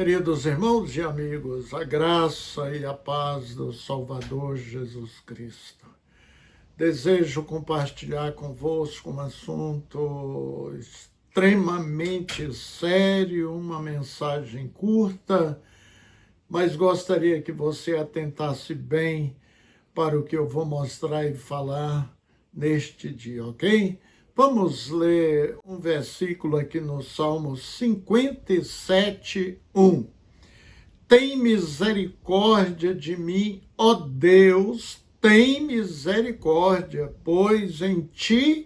Queridos irmãos e amigos, a graça e a paz do Salvador Jesus Cristo. Desejo compartilhar convosco um assunto extremamente sério, uma mensagem curta, mas gostaria que você atentasse bem para o que eu vou mostrar e falar neste dia, ok? Vamos ler um versículo aqui no Salmo 57, 1. Tem misericórdia de mim, ó Deus, tem misericórdia, pois em ti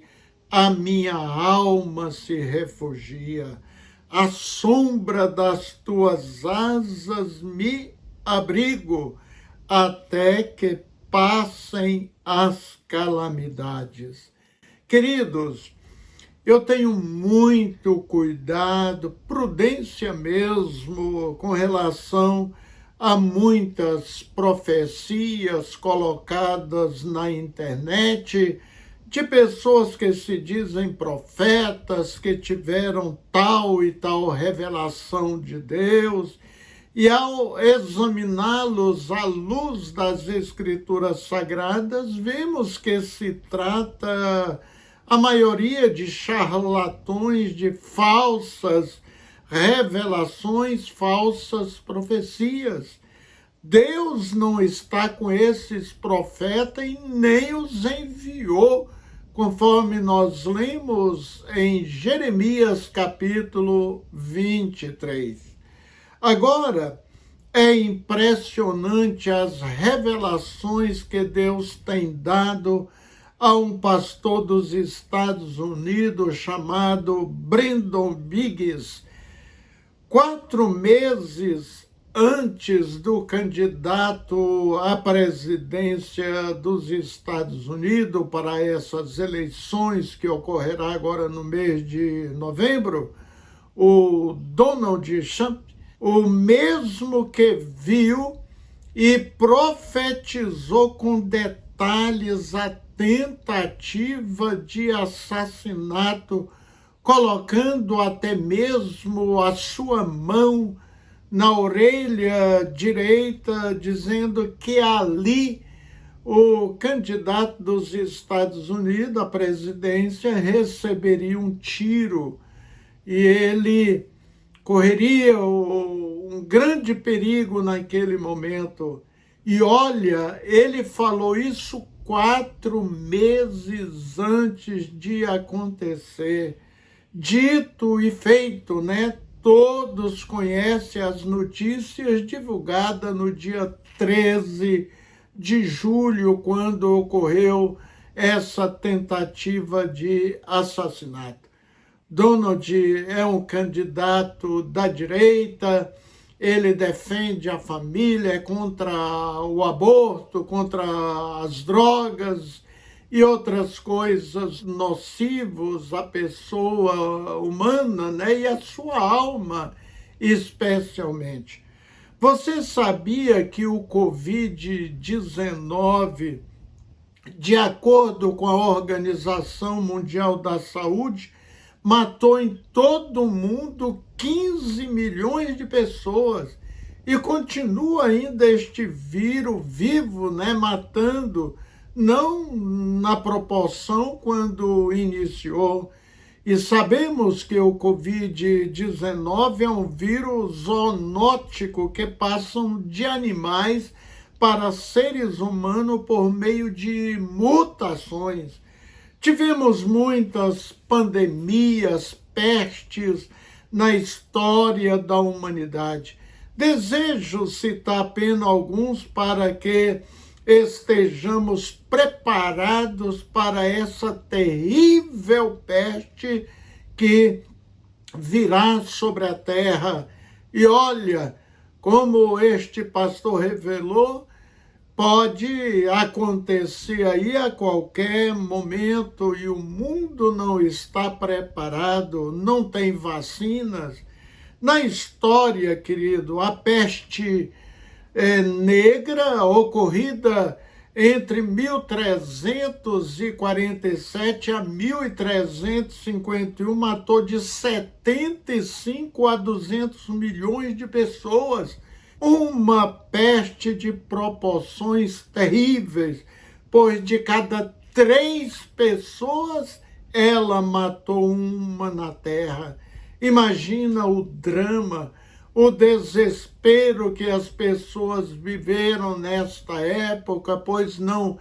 a minha alma se refugia. À sombra das tuas asas me abrigo, até que passem as calamidades. Queridos, eu tenho muito cuidado, prudência mesmo, com relação a muitas profecias colocadas na internet, de pessoas que se dizem profetas, que tiveram tal e tal revelação de Deus, e ao examiná-los à luz das Escrituras Sagradas, vemos que se trata a maioria de charlatões, de falsas revelações, falsas profecias. Deus não está com esses profetas e nem os enviou, conforme nós lemos em Jeremias capítulo 23. Agora, é impressionante as revelações que Deus tem dado a um pastor dos Estados Unidos chamado Brandon Biggs. 4 meses antes do candidato à presidência dos Estados Unidos para essas eleições que ocorrerá agora no mês de novembro, o Donald Trump, o mesmo que viu e profetizou com detalhes a tentativa de assassinato, colocando até mesmo a sua mão na orelha direita, dizendo que ali o candidato dos Estados Unidos à presidência receberia um tiro e ele correria um grande perigo naquele momento. E olha, ele falou isso 4 meses antes de acontecer. Dito e feito, né? Todos conhecem as notícias divulgadas no dia 13 de julho, quando ocorreu essa tentativa de assassinato. Donald é um candidato da direita, ele defende a família, é contra o aborto, contra as drogas e outras coisas nocivas à pessoa humana, né? E à sua alma, especialmente. Você sabia que o Covid-19, de acordo com a Organização Mundial da Saúde, matou em todo o mundo 15 milhões de pessoas e continua ainda este vírus vivo, né, matando, não na proporção quando iniciou. E sabemos que o Covid-19 é um vírus zoonótico que passa de animais para seres humanos por meio de mutações. Tivemos muitas pandemias, pestes na história da humanidade. Desejo citar apenas alguns para que estejamos preparados para essa terrível peste que virá sobre a terra. E olha, como este pastor revelou, pode acontecer aí a qualquer momento e o mundo não está preparado, não tem vacinas. Na história, querido, a peste negra ocorrida entre 1347 a 1351, matou de 75 a 200 milhões de pessoas. Uma peste de proporções terríveis, pois de cada 3 pessoas, ela matou uma na terra. Imagina o drama, o desespero que as pessoas viveram nesta época, pois não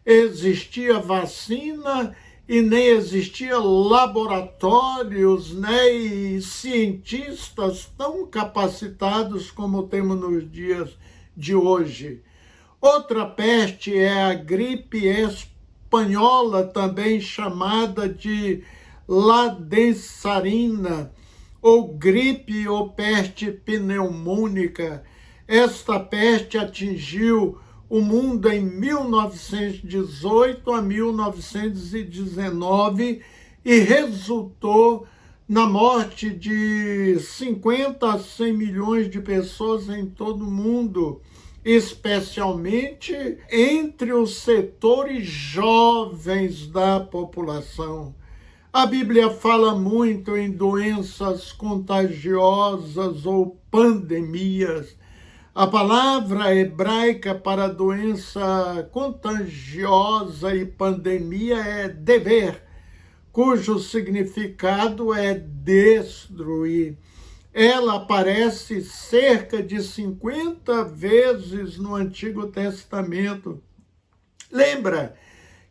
existia vacina e nem existia laboratórios, né, e cientistas tão capacitados como temos nos dias de hoje. Outra peste é a gripe espanhola, também chamada de ladensarina, ou gripe ou peste pneumônica. Esta peste atingiu o mundo em 1918 a 1919 e resultou na morte de 50 a 100 milhões de pessoas em todo o mundo, especialmente entre os setores jovens da população. A Bíblia fala muito em doenças contagiosas ou pandemias. A palavra hebraica para doença contagiosa e pandemia é dever, cujo significado é destruir. Ela aparece cerca de 50 vezes no Antigo Testamento. Lembra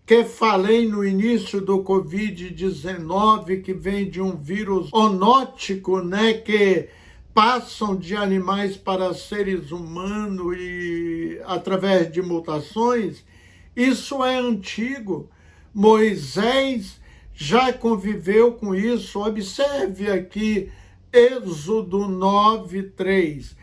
que falei no início do Covid-19, que vem de um vírus zoonótico, né, que passam de animais para seres humanos e através de mutações? Isso é antigo. Moisés já conviveu com isso. Observe aqui Êxodo 9:3.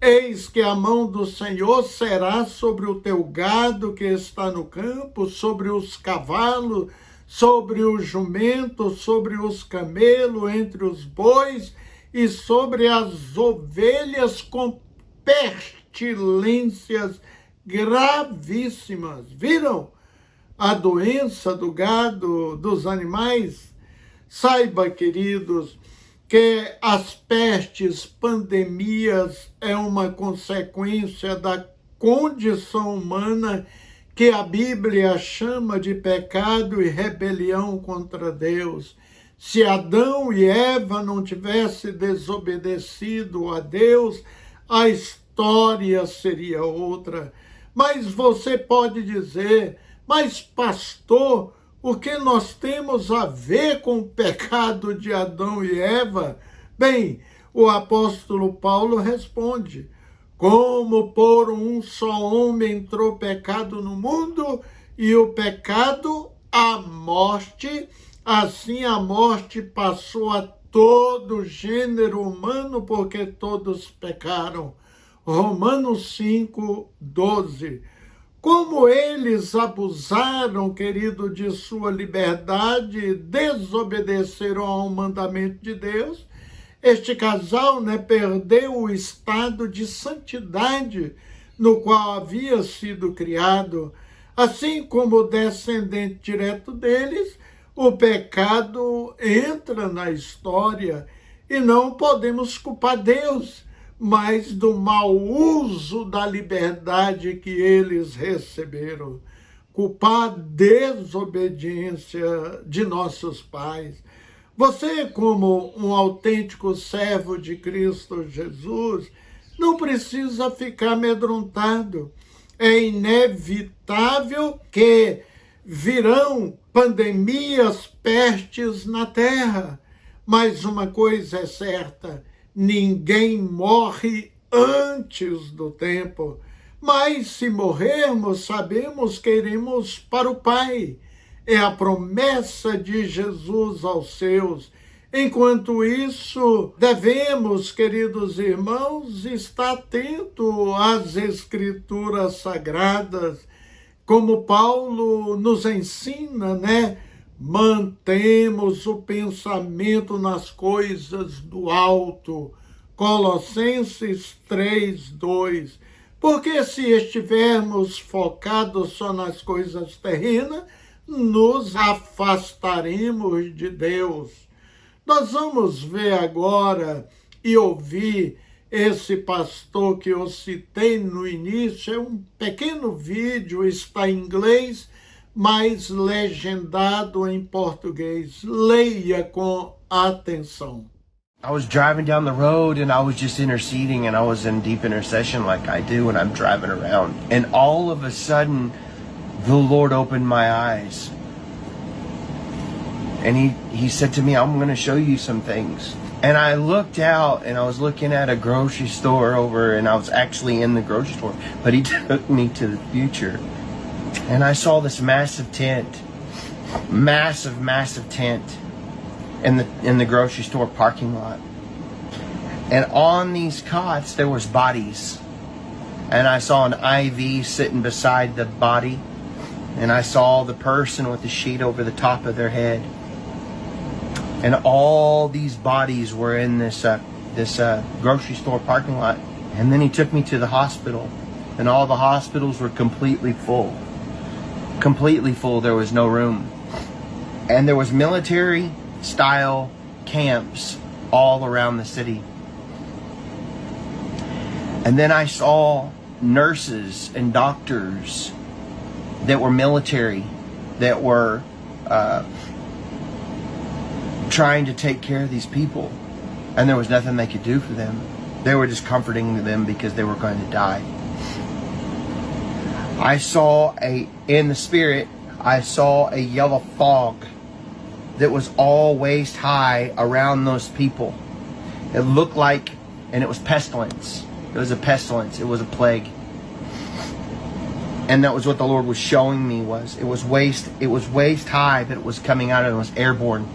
Eis que a mão do Senhor será sobre o teu gado que está no campo, sobre os cavalos, sobre os jumentos, sobre os camelos, entre os bois e sobre as ovelhas, com pestilências gravíssimas. Viram a doença do gado, dos animais? Saiba, queridos, que as pestes, pandemias, é uma consequência da condição humana que a Bíblia chama de pecado e rebelião contra Deus. Se Adão e Eva não tivessem desobedecido a Deus, a história seria outra. Mas você pode dizer, mas pastor, o que nós temos a ver com o pecado de Adão e Eva? Bem, o apóstolo Paulo responde: como por um só homem entrou o pecado no mundo, e o pecado a morte, assim a morte passou a todo o gênero humano, porque todos pecaram. Romanos 5:12. Como eles abusaram, querido, de sua liberdade, desobedeceram ao mandamento de Deus, este casal, né, perdeu o estado de santidade no qual havia sido criado. Assim como o descendente direto deles, o pecado entra na história e não podemos culpar Deus, mas do mau uso da liberdade que eles receberam. Culpar a desobediência de nossos pais. Você, como um autêntico servo de Cristo Jesus, não precisa ficar amedrontado. É inevitável que virão pandemias, pestes na terra. Mas uma coisa é certa: ninguém morre antes do tempo. Mas se morrermos, sabemos que iremos para o Pai. É a promessa de Jesus aos seus. Enquanto isso, devemos, queridos irmãos, estar atento às Escrituras Sagradas, como Paulo nos ensina, né? Mantemos o pensamento nas coisas do alto. Colossenses 3:2. Porque se estivermos focados só nas coisas terrenas, nos afastaremos de Deus. Nós vamos ver agora e ouvir esse pastor que eu citei no início. É um pequeno vídeo, está em inglês, mas legendado em português. Leia com atenção. I was driving down the road and I was just interceding, and I was in deep intercession like I do when I'm driving around. And all of a sudden, the Lord opened my eyes. And he said to me, I'm going to show you some things. And I looked out and I was looking at a grocery store over, and I was actually in the grocery store. But he took me to the future. And I saw this massive tent. Massive tent. In the grocery store parking lot. And on these cots there was bodies. And I saw an IV sitting beside the body. And I saw the person with the sheet over the top of their head. And all these bodies were in this grocery store parking lot. And then he took me to the hospital. And all the hospitals were completely full. Completely full. There was no room. And there was military style camps all around the city. And then I saw nurses and doctors that were military, that were trying to take care of these people, and there was nothing they could do for them. They were just comforting them because they were going to die. In the spirit, I saw a yellow fog that was all waist high around those people. It looked like, and it was pestilence. It was a pestilence. It was a plague. And that was what the Lord was showing me. It was waist high, but it was coming out and it was airborne.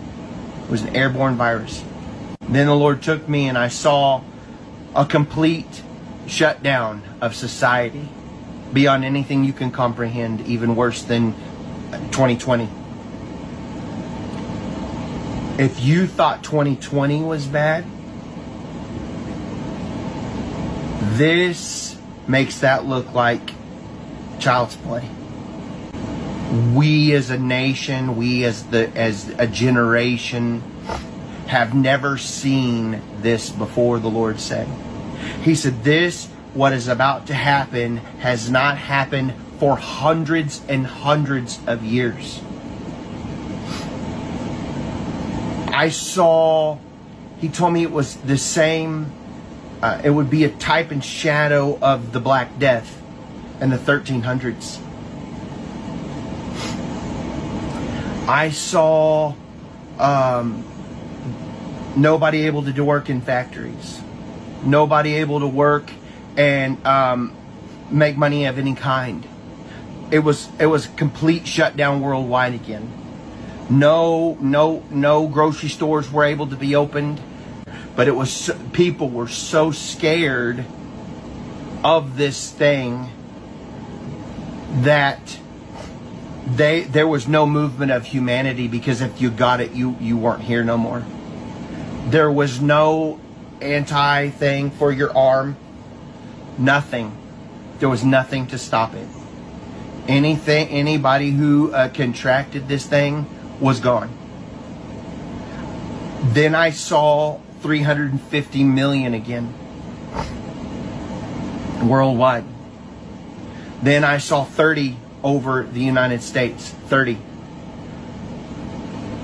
It was an airborne virus. Then the Lord took me and I saw a complete shutdown of society beyond anything you can comprehend, even worse than 2020. If you thought 2020 was bad, this makes that look like child's play. We as a nation, we as a generation have never seen this before, the Lord said. He said, what is about to happen has not happened for hundreds and hundreds of years. He told me it was the same, it would be a type and shadow of the Black Death in the 1300s. I saw nobody able to do work in factories. Nobody able to work and make money of any kind. It was complete shutdown worldwide again. No grocery stores were able to be opened, but people were so scared of this thing that there was no movement of humanity, because if you got it, you weren't here no more. There was no anti thing for your arm. Nothing. There was nothing to stop it. Anybody who contracted this thing was gone. Then I saw 350 million again worldwide. Then I saw 30 over the United States. 30.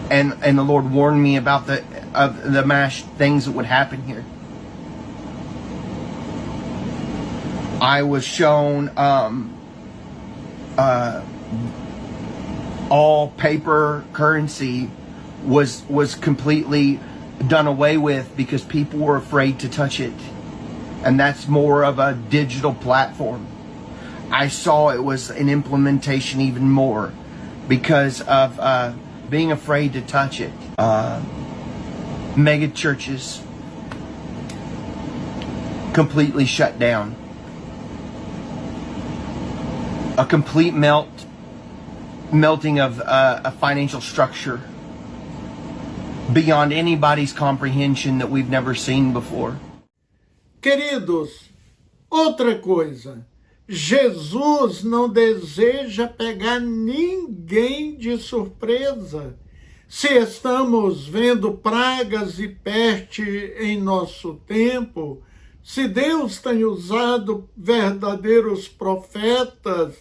And the Lord warned me about the mass things that would happen here. I was shown all paper currency was completely done away with because people were afraid to touch it. And that's more of a digital platform. I saw it was an implementation even more because of being afraid to touch it. Mega churches completely shut down. A complete melting of a financial structure beyond anybody's comprehension that we've never seen before. Queridos, outra coisa, Jesus não deseja pegar ninguém de surpresa. Se estamos vendo pragas e peste em nosso tempo, se Deus tem usado verdadeiros profetas,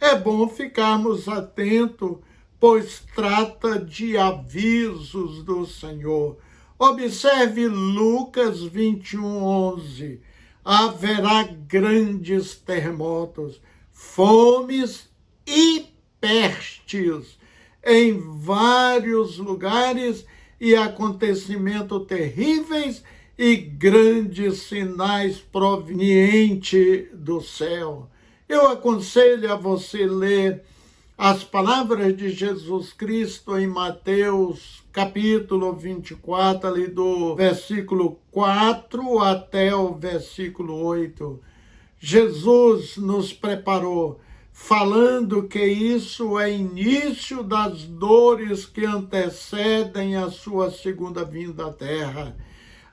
é bom ficarmos atentos, pois trata de avisos do Senhor. Observe Lucas 21:11. Haverá grandes terremotos, fomes e pestes em vários lugares e acontecimentos terríveis e grandes sinais provenientes do céu. Eu aconselho a você ler as palavras de Jesus Cristo em Mateus capítulo 24, ali do versículo 4 até o versículo 8. Jesus nos preparou, falando que isso é início das dores que antecedem a sua segunda vinda à terra.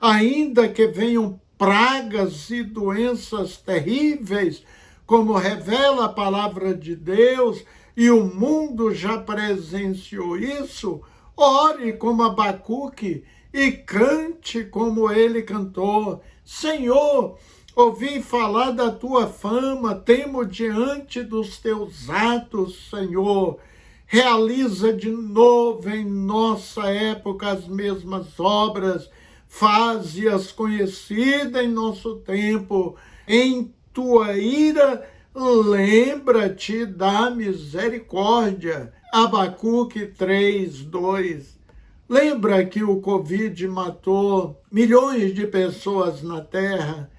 Ainda que venham pragas e doenças terríveis, como revela a palavra de Deus, e o mundo já presenciou isso, ore como Abacuque e cante como ele cantou. Senhor, ouvi falar da tua fama, temo diante dos teus atos, Senhor. Realiza de novo em nossa época as mesmas obras, faze-as conhecidas em nosso tempo. Em tua ira, lembra-te da misericórdia. Abacuque 3:2. Lembra que o Covid matou milhões de pessoas na Terra?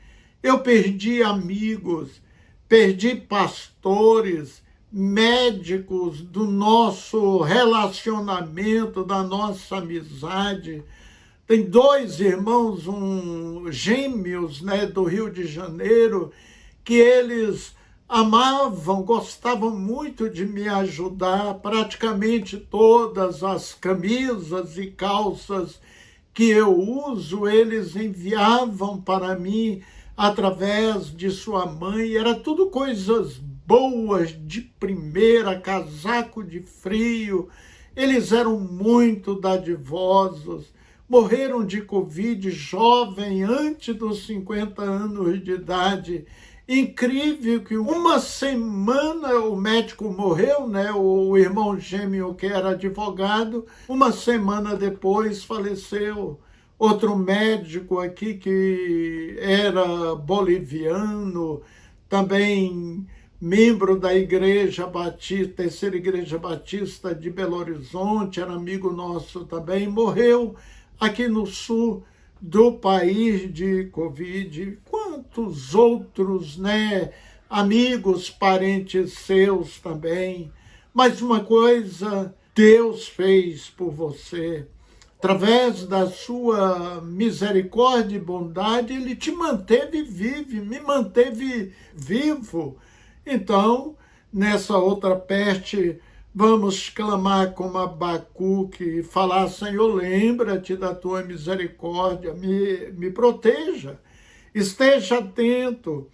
Eu perdi amigos, perdi pastores, médicos do nosso relacionamento, da nossa amizade. Tem 2 irmãos, gêmeos, do Rio de Janeiro, que eles amavam, gostavam muito de me ajudar. Praticamente todas as camisas e calças que eu uso, eles enviavam para mim através de sua mãe. Era tudo coisas boas, de primeira, casaco de frio. Eles eram muito dadivosos. Morreram de Covid jovem, antes dos 50 anos de idade. Incrível que uma semana o médico morreu, o irmão gêmeo que era advogado, uma semana depois faleceu. Outro médico aqui que era boliviano, também membro da Igreja Batista, Terceira Igreja Batista de Belo Horizonte, era amigo nosso também, morreu aqui no sul do país de Covid. Quantos outros, amigos, parentes seus também. Mas uma coisa Deus fez por você. Através da sua misericórdia e bondade, Ele te manteve vivo, me manteve vivo. Então, nessa outra peste, vamos clamar como Abacuque e falar: Senhor, lembra-te da tua misericórdia, me proteja, esteja atento,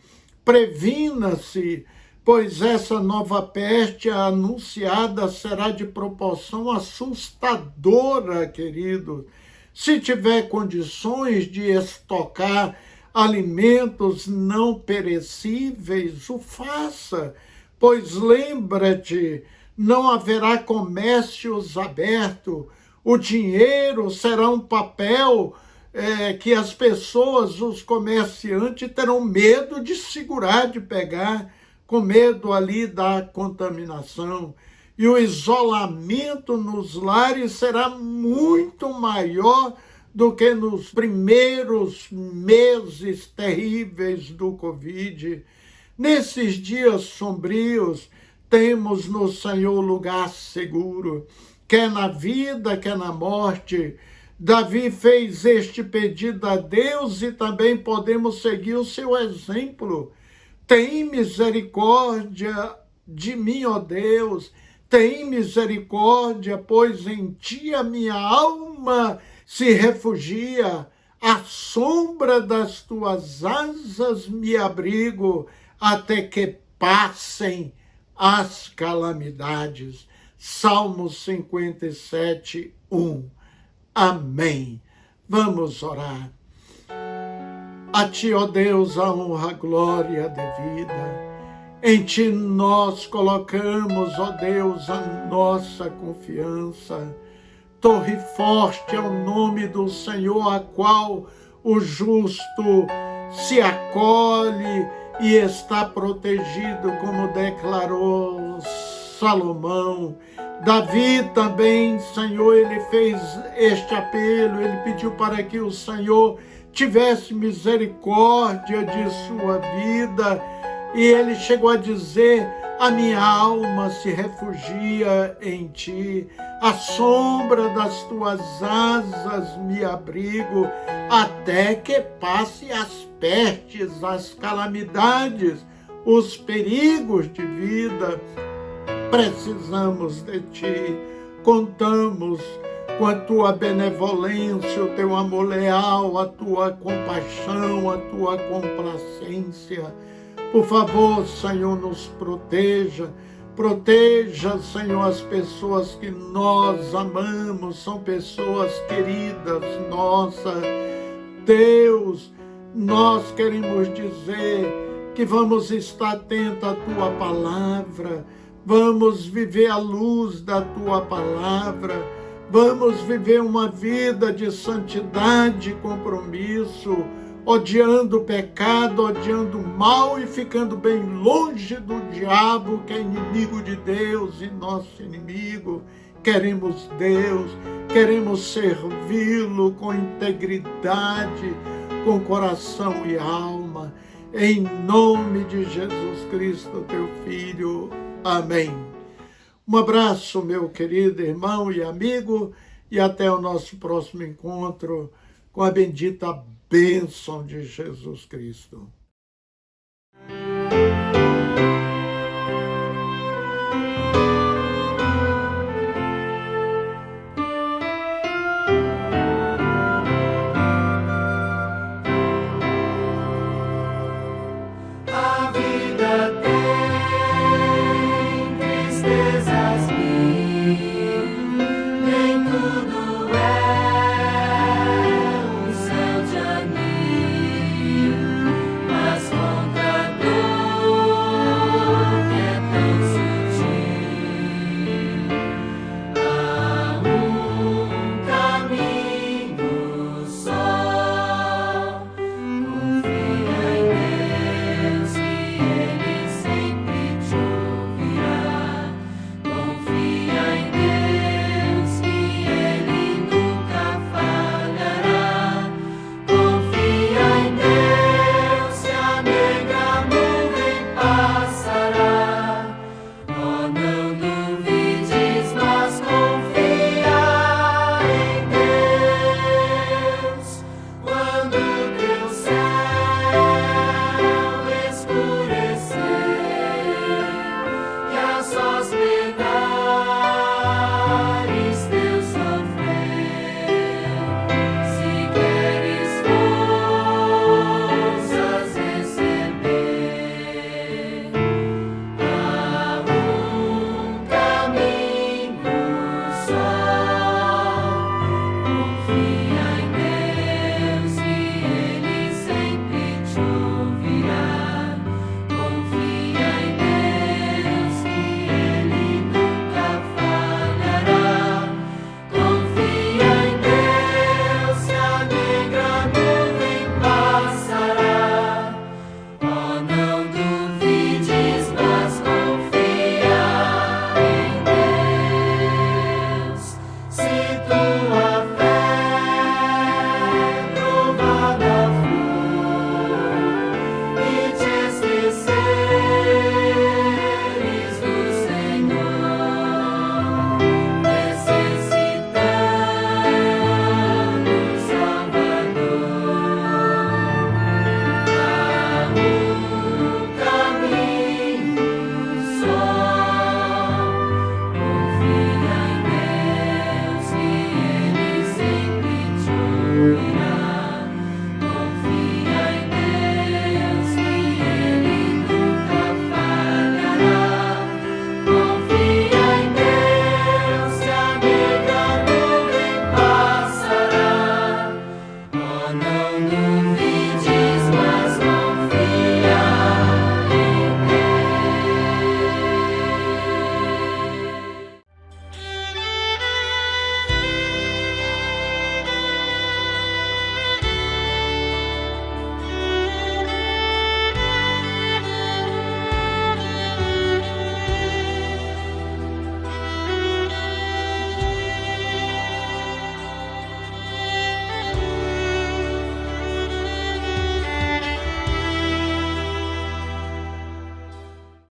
previna-se, pois essa nova peste anunciada será de proporção assustadora, querido. Se tiver condições de estocar alimentos não perecíveis, o faça, pois lembra-te, não haverá comércios abertos, o dinheiro será um papel que as pessoas, os comerciantes, terão medo de segurar, de pegar, com medo ali da contaminação. E o isolamento nos lares será muito maior do que nos primeiros meses terríveis do Covid. Nesses dias sombrios, temos no Senhor lugar seguro, quer na vida, quer na morte. Davi fez este pedido a Deus e também podemos seguir o seu exemplo. Tem misericórdia de mim, ó Deus, tem misericórdia, pois em ti a minha alma se refugia, à sombra das tuas asas me abrigo, até que passem as calamidades. Salmo 57, 1. Amém. Vamos orar. A Ti, ó Deus, a honra, a glória, a devida. Em Ti nós colocamos, ó Deus, a nossa confiança. Torre forte é o nome do Senhor, a qual o justo se acolhe e está protegido, como declarou Salomão. Davi também, Senhor, ele fez este apelo, ele pediu para que o Senhor tivesse misericórdia de sua vida, e ele chegou a dizer: a minha alma se refugia em Ti, à sombra das Tuas asas me abrigo, até que passe as pestes, as calamidades, os perigos de vida. Precisamos de Ti, contamos com a Tua benevolência, o Teu amor leal, a Tua compaixão, a Tua complacência. Por favor, Senhor, nos proteja. Proteja, Senhor, as pessoas que nós amamos, são pessoas queridas nossas. Deus, nós queremos dizer que vamos estar atentos à Tua palavra, vamos viver à luz da Tua palavra, vamos viver uma vida de santidade e compromisso, odiando o pecado, odiando o mal e ficando bem longe do diabo, que é inimigo de Deus e nosso inimigo. Queremos Deus, queremos servi-lo com integridade, com coração e alma. Em nome de Jesus Cristo, Teu Filho. Amém. Um abraço, meu querido irmão e amigo, e até o nosso próximo encontro com a bendita bênção de Jesus Cristo. A vida tem tristezas mil, nem tudo é um céu de anil, mas contra a dor que é tão sutil, há um caminho só. Confia em Deus que Ele sempre no